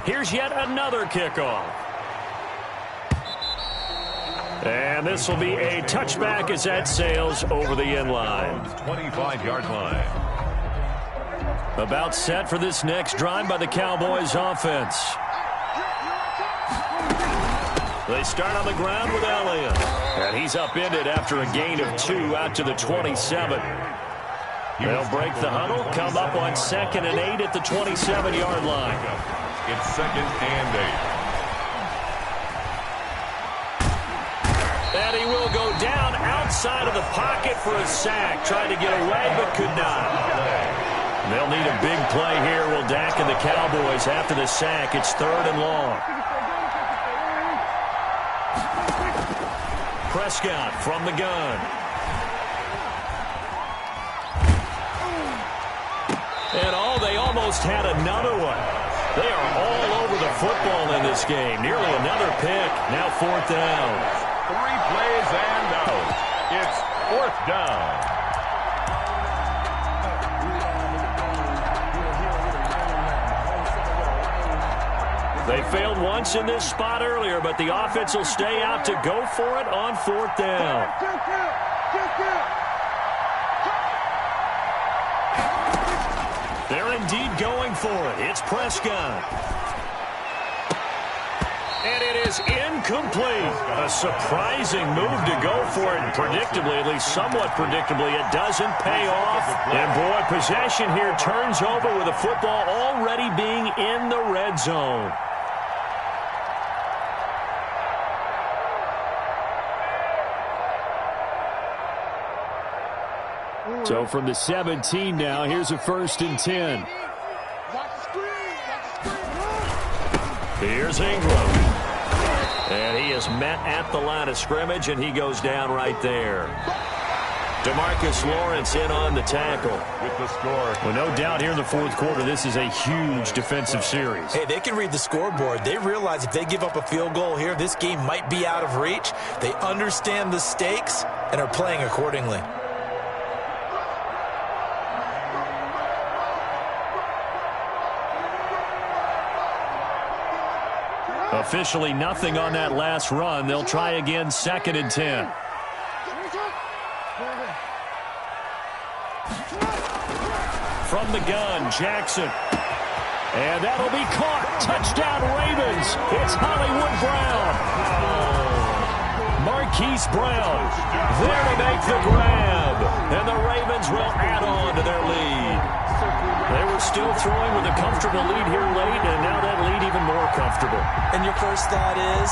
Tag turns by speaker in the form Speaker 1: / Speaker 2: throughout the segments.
Speaker 1: Here's yet another kickoff. And this will be a touchback as that sails over the end line.
Speaker 2: 25-yard line.
Speaker 1: About set for this next drive by the Cowboys offense. They start on the ground with Elliott. And he's upended after a gain of 2 out to the 27. They'll break the huddle, come up on 2nd and 8 at the 27-yard line.
Speaker 2: It's 2nd and 8.
Speaker 1: And he will go down outside of the pocket for a sack. Tried to get away but could not. They'll need a big play here. Will Dak and the Cowboys after the sack. It's 3rd and long. Prescott from the gun. And they almost had another one. They are all over the football in this game. Nearly another pick. Now 4th down.
Speaker 2: 3 plays and out. It's 4th down.
Speaker 1: They failed once in this spot earlier, but the offense will stay out to go for it on 4th down. They're indeed going for it. It's Prescott. And it is incomplete. A surprising move to go for it. And predictably, at least somewhat predictably, it doesn't pay off. And boy, possession here turns over with the football already being in the red zone. So from the 17 now, here's a 1st and 10. Here's Ingram. And he is met at the line of scrimmage, and he goes down right there. DeMarcus Lawrence in on the tackle.
Speaker 2: With the score.
Speaker 1: Well, no doubt here in the 4th quarter, this is a huge defensive series.
Speaker 3: Hey, they can read the scoreboard. They realize if they give up a field goal here, this game might be out of reach. They understand the stakes and are playing accordingly.
Speaker 1: Officially nothing on that last run. They'll try again, 2nd and 10. From the gun, Jackson. And that'll be caught. Touchdown, Ravens. It's Hollywood Brown. Marquise Brown there to make the grab. And the Ravens will add on to their lead. They were still throwing with a comfortable lead here late, and now that lead even more comfortable.
Speaker 3: And your first thought is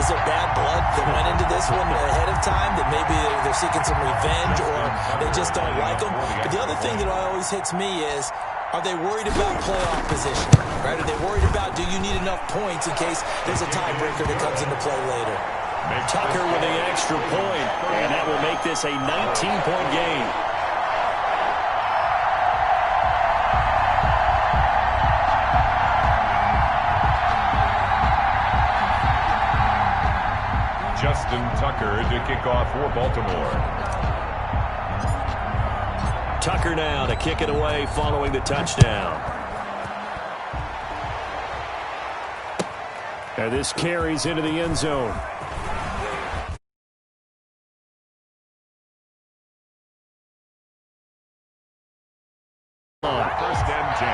Speaker 3: there bad blood that went into this one ahead of time, that maybe they're seeking some revenge or they just don't like them? But the other thing that always hits me is, are they worried about playoff position? Right? Are they worried about, do you need enough points in case there's a tiebreaker that comes into play later?
Speaker 1: Tucker with the extra point, and that will make this a 19-point game.
Speaker 2: Justin Tucker to kick off for Baltimore.
Speaker 1: Tucker now to kick it away following the touchdown. And this carries into the end zone.
Speaker 2: First and 10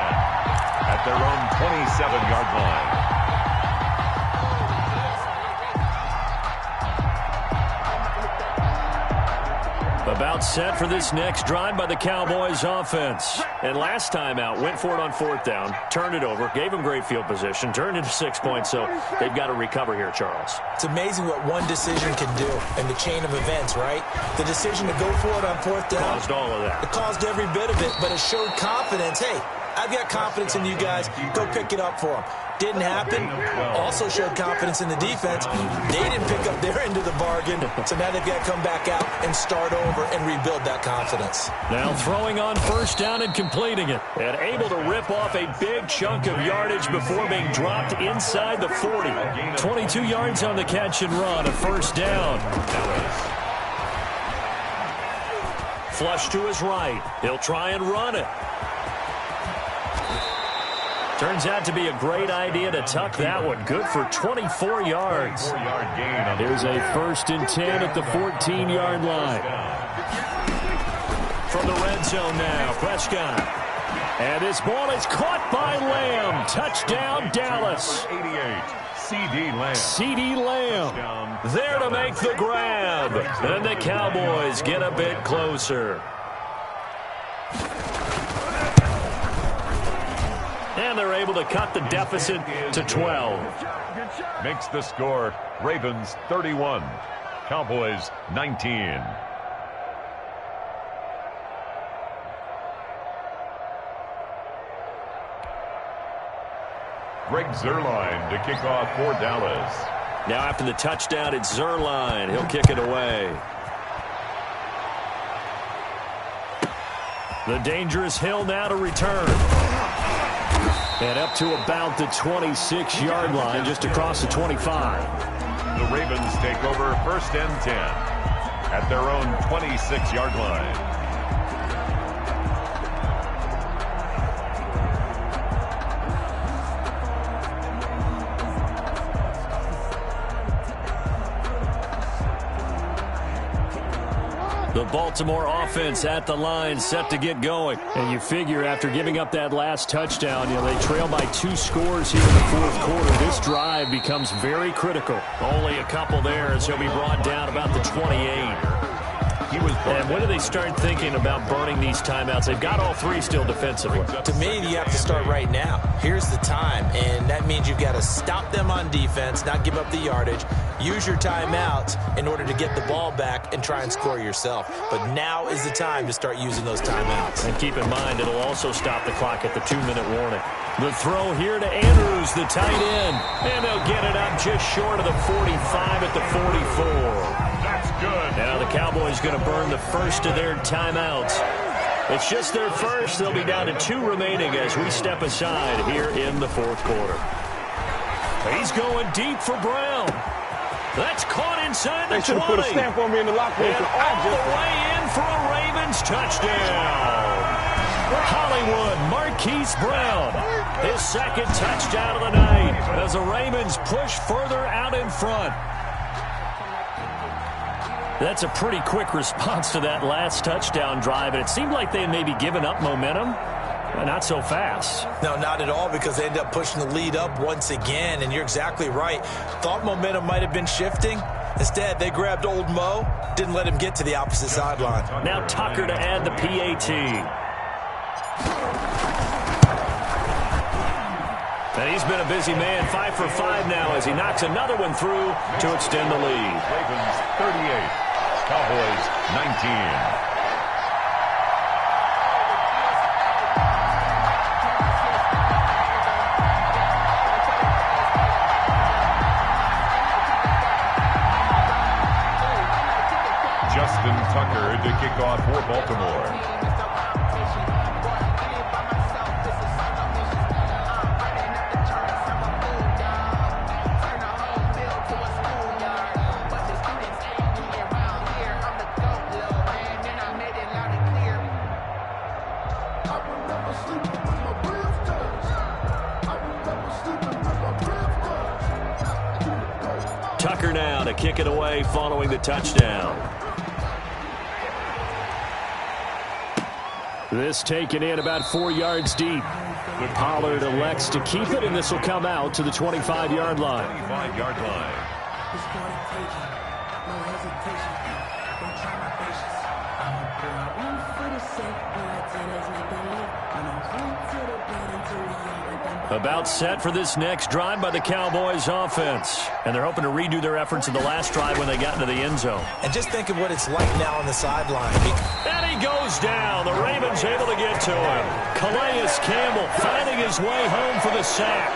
Speaker 2: at their own 27-yard line.
Speaker 1: About set for this next drive by the Cowboys offense. And last time out, went for it on 4th down, turned it over, gave them great field position, turned into 6 points, so they've got to recover here, Charles.
Speaker 3: It's amazing what one decision can do in the chain of events, right? The decision to go for it on 4th down.
Speaker 1: Caused all of that.
Speaker 3: It caused every bit of it, but it showed confidence. Hey, I've got confidence in you guys. Go pick it up for them. Didn't happen. Also showed confidence in the defense. They didn't pick up their end of the bargain, so now they've got to come back out and start over and rebuild that confidence.
Speaker 1: Now throwing on 1st down and completing it. And able to rip off a big chunk of yardage before being dropped inside the 40. 22 yards on the catch and run, a 1st down. Flush to his right. He'll try and run it. Turns out to be a great idea to tuck that one. Good for 24 yards. Here's a 1st and 10 at the 14-yard line. From the red zone now, Prescott. And this ball is caught by Lamb. Touchdown, Dallas.
Speaker 2: 88, C.D. Lamb.
Speaker 1: C.D. Lamb there to make the grab. And the Cowboys get a bit closer. And they're able to cut the deficit to 12.
Speaker 2: Makes the score Ravens 31, Cowboys 19. Greg Zuerlein to kick off for Dallas.
Speaker 1: Now after the touchdown, it's Zuerlein. He'll kick it away. The dangerous Hill now to return. And up to about the 26-yard line, just across the 25.
Speaker 2: The Ravens take over 1st and 10 at their own 26-yard line.
Speaker 1: The Baltimore offense at the line, set to get going. And you figure after giving up that last touchdown, they trail by 2 scores here in the 4th quarter. This drive becomes very critical. Only a couple there as he'll be brought down about the 28. And when do they start thinking about burning these timeouts? They've got all 3 still defensively.
Speaker 3: To me, you have to start right now. Here's the time, and that means you've got to stop them on defense, not give up the yardage, use your timeouts in order to get the ball back and try and score yourself. But now is the time to start using those timeouts.
Speaker 1: And keep in mind, it'll also stop the clock at the 2-minute warning. The throw here to Andrews, the tight end. And they'll get it up just short of the 45 at the 44.
Speaker 2: Good.
Speaker 1: Now the Cowboys going to burn the first of their timeouts. It's just their first. They'll be down to 2 remaining as we step aside here in the 4th quarter. He's going deep for Brown. That's caught inside the 20. They should have put a stamp on me in the locker room. And all the way in for a Ravens touchdown. Hollywood, Marquise Brown. His 2nd touchdown of the night as the Ravens push further out in front. That's a pretty quick response to that last touchdown drive, and it seemed like they had maybe given up momentum, but not so fast.
Speaker 3: No, not at all, because they ended up pushing the lead up once again, and you're exactly right. Thought momentum might have been shifting. Instead, they grabbed old Mo, didn't let him get to the opposite sideline.
Speaker 1: Now Tucker to add the PAT. And he's been a busy man, 5 for 5 now as he knocks another one through to extend the lead.
Speaker 2: Ravens 38, Cowboys 19. Justin Tucker to kick off for Baltimore.
Speaker 1: Tucker now to kick it away following the touchdown. This taken in about 4 yards deep. Pollard elects to keep it, and this will come out to the 25-yard line.
Speaker 2: 25-yard line.
Speaker 1: About set for this next drive by the Cowboys offense. And they're hoping to redo their efforts in the last drive when they got into the end zone.
Speaker 3: And just think of what it's like now on the sideline.
Speaker 1: And he goes down. The Ravens able to get to him. Calais Campbell finding his way home for the sack.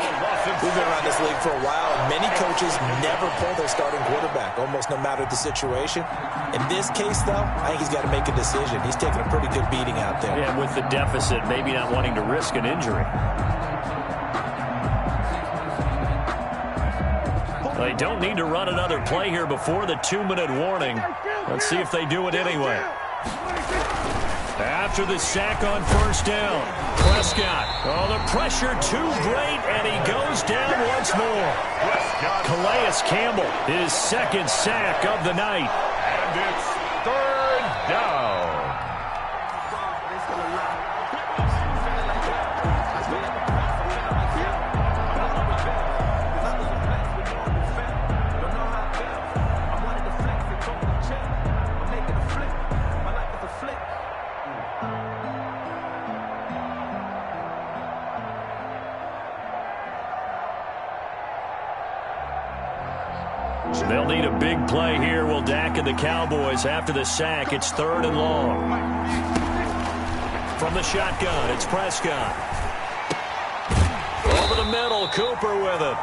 Speaker 3: We've been around this league for a while, and many coaches never pull their starting quarterback, almost no matter the situation. In this case, though, I think he's got to make a decision. He's taking a pretty good beating out there.
Speaker 1: Yeah, with the deficit, maybe not wanting to risk an injury. They don't need to run another play here before the 2-minute warning. Let's see if they do it anyway. After the sack on first down, Prescott. Oh, the pressure too great, and he goes down once more. Calais Campbell, his second sack of the night.
Speaker 2: And it's third down.
Speaker 1: They'll need a big play here. Will Dak and the Cowboys after the sack. It's third and long. From the shotgun, it's Prescott. Over the middle, Cooper with it.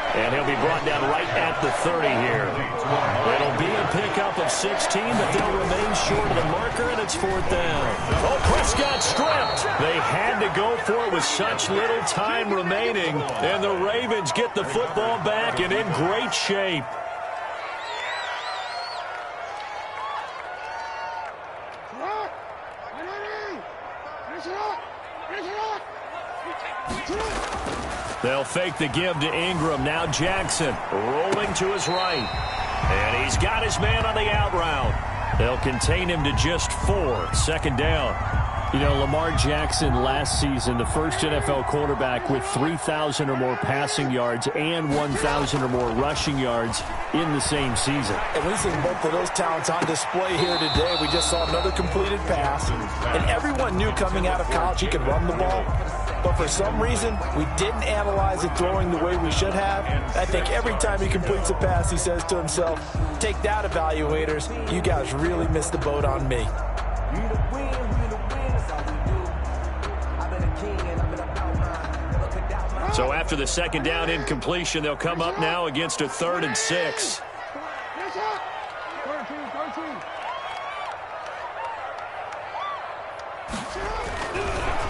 Speaker 1: And he'll be brought down right at the 30 here. It'll be a pickup of 16, but they'll remain short of the marker, and it's fourth down. Oh, Prescott stripped. They had to go for it with such little time remaining, and the Ravens get the football back and in great shape. They'll fake the give to Ingram. Now Jackson rolling to his right. And he's got his man on the out route. They'll contain him to just 4. Second down. You know, Lamar Jackson last season, the first NFL quarterback with 3,000 or more passing yards and 1,000 or more rushing yards in the same season.
Speaker 3: And we've seen both of those talents on display here today. We just saw another completed pass. And everyone knew coming out of college he could run the ball. But for some reason, we didn't analyze it throwing the way we should have. I think every time he completes a pass, he says to himself, take that, evaluators. You guys really missed the boat on me.
Speaker 1: So after the second down incompletion, they'll come up now against a 3rd and 6.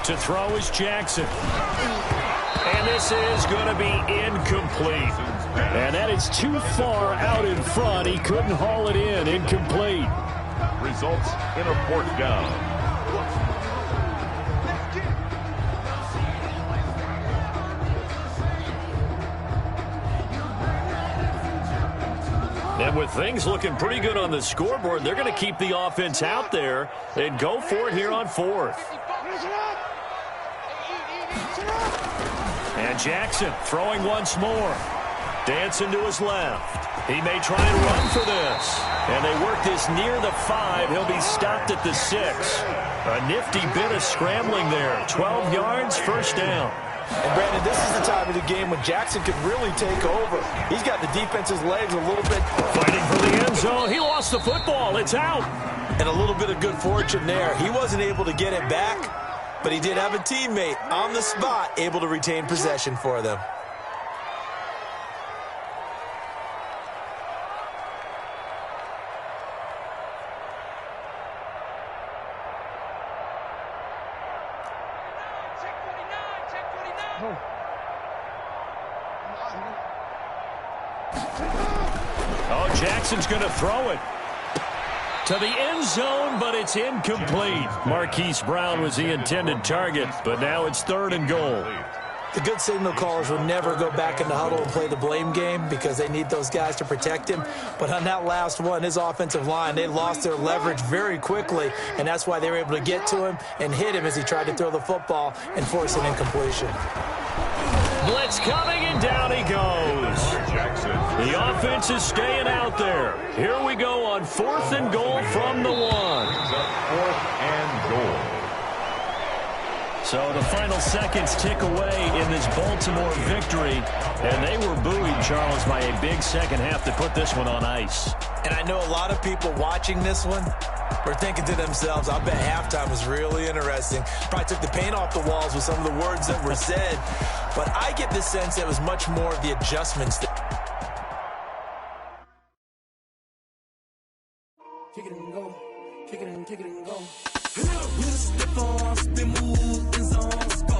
Speaker 1: To throw is Jackson. And this is going to be incomplete. And that is too far out in front. He couldn't haul it in. Incomplete.
Speaker 2: Results in a fourth down.
Speaker 1: And with things looking pretty good on the scoreboard, they're going to keep the offense out there and go for it here on 4th. And Jackson throwing once more. Dancing to his left. He may try and run for this. And they work this near the 5. He'll be stopped at the 6. A nifty bit of scrambling there. 12 yards, first down.
Speaker 3: And Brandon, this is the time of the game when Jackson could really take over. He's got the defense's legs a little bit.
Speaker 1: Fighting for the end zone. He lost the football. It's out.
Speaker 3: And a little bit of good fortune there. He wasn't able to get it back, but he did have a teammate on the spot able to retain possession for them.
Speaker 1: Oh, Jackson's going to throw it to the end zone, but it's incomplete. Marquise Brown was the intended target, but now it's 3rd and goal.
Speaker 3: The good signal callers will never go back in the huddle and play the blame game because they need those guys to protect him. But on that last one, his offensive line, they lost their leverage very quickly, and that's why they were able to get to him and hit him as he tried to throw the football and force an incompletion.
Speaker 1: Blitz coming, and down he goes. The offense is staying out there. Here we go on 4th and goal from the 1.
Speaker 2: 4th and goal.
Speaker 1: So the final seconds tick away in this Baltimore victory. And they were buoyed, Charles, by a big second half to put this one on ice.
Speaker 3: And I know a lot of people watching this one were thinking to themselves, I bet halftime was really interesting. Probably took the paint off the walls with some of the words that were said. But I get the sense it was much more of the adjustments that
Speaker 4: kick it and go, kick it and go. With a stiff arm, spin move in zones, go.